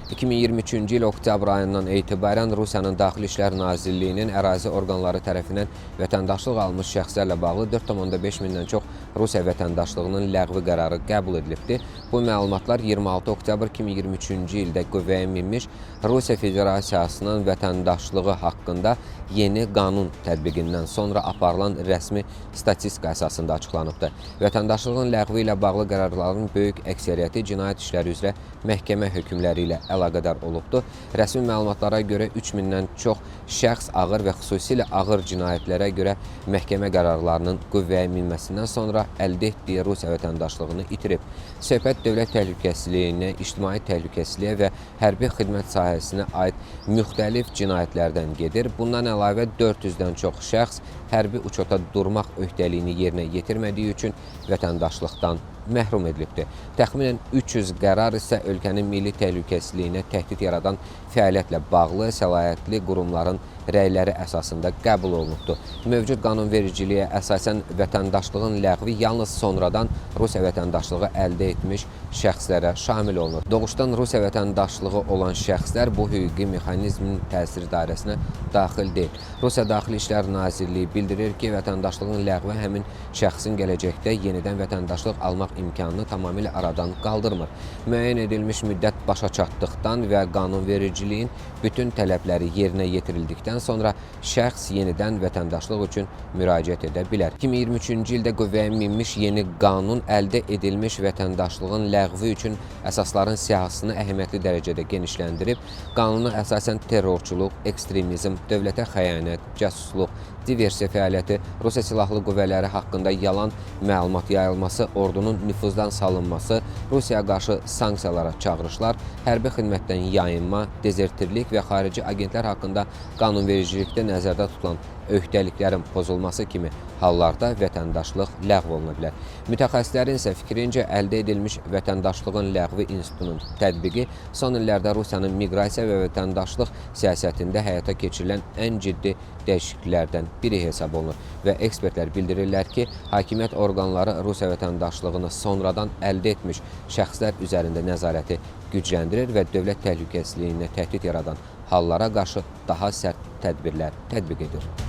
2023-cü il oktyabr ayından etibarən Rusiyanın Daxili İşlər Nazirliyinin ərazi orqanları tərəfindən vətəndaşlıq almış şəxslərlə bağlı 4,5 mindən çox Rusiya vətəndaşlığının ləğvi qərarı qəbul edilibdir. Bu məlumatlar 26 oktyabr 2023-cü ildə qüvvəyə minmiş Rusiya Federasiyasının vətəndaşlığı haqqında yeni qanun tətbiqindən sonra aparılan rəsmi statistika əsasında açıqlanıbdır. Vətəndaşlığın ləğvi ilə bağlı qərarların böyük əksəriyyəti cinayət işləri üzrə məhkəmə hökmləri ilə əlaqədar olubdur. Rəsmi məlumatlara görə 3000-dən çox şəxs ağır və xüsusilə ağır cinayətlərə görə məhkəmə qərarlarının qüvvəyə minməsindən sonra əldə etdiyi Rusiya vətəndaşlığını itirib. Söhbət dövlət təhlükəsizliyinə, ictimai təhlükəsizliyə və hərbi xidmət sahəsinə aid müxtəlif cinayətlərdən gedir. Bundan əlavə 400-dən çox şəxs hərbi uçota durmaq öhdəliyini yerinə yetirmədiyi üçün vətəndaşlıqdan məhrum edilibdir. Təxminən 300 qərar isə ölkənin milli təhlükəsizliyinə təhdid yaradan fəaliyyətlə bağlı səlahiyyətli qurumların rəyləri əsasında qəbul olunubdur. Mövcud qanunvericiliyə əsasən vətəndaşlığın ləğvi yalnız sonradan Rusiya vətəndaşlığı əldə etmiş şəxslərə şamil olunur. Doğuşdan Rusiya vətəndaşlığı olan şəxslər bu hüquqi mexanizmin təsir dairəsinə daxil deyil. Rusiya Daxili İşlər Nazirliyi bildirir ki, vətəndaşlığın ləğvi həmin şəxsin gələcəkdə yenidən vətəndaşlıq almaq imkanını tamamilə aradan qaldırmır. Müəyyən edilmiş müddət başa çatdıqdan və qanunvericiliyin bütün tələbləri yerinə yetirildikdən sonra şəxs yenidən vətəndaşlıq üçün müraciət edə bilər. 2023-cü ildə qüvvəyə minmiş yeni qanun əldə edilmiş vətəndaşlığın ləğvi üçün əsasların siyahısını əhəmiyyətli dərəcədə genişləndirib, qanuna əsasən terrorçuluq, ekstremizm, dövlətə xəyanət, casusluq, diversiya fəaliyyəti, Rusiya Silahlı Qüvvələri haqqında yalan məlumat yayılması, ordunun nüfuzdan salınması, Rusiyaya qarşı sanksiyalara çağırışlar, hərbi xidmətdən yayınma, dezertirlik və xarici agentlər haqqında qanunvericilikdə nəzərdə tutulan öhdəliklərin pozulması kimi hallarda vətəndaşlıq ləğv oluna bilər. Mütəxəssislərin isə fikrincə əldə edilmiş vətəndaşlığın ləğvi institutunun tətbiqi son illərdə Rusiyanın miqrasiya və vətəndaşlıq siyasətində həyata keçirilən ən ciddi dəyişikliklərdən biri hesab olunur və ekspertlər bildirirlər ki, hakimiyyət orqanları Rusiya vətəndaşlığını sonradan əldə etmiş şəxslər üzərində nəzarəti gücləndirir və dövlət təhlükəsizliyinə təhdid yaradan hallara qarşı daha sərt tədbirlər tətbiq edir.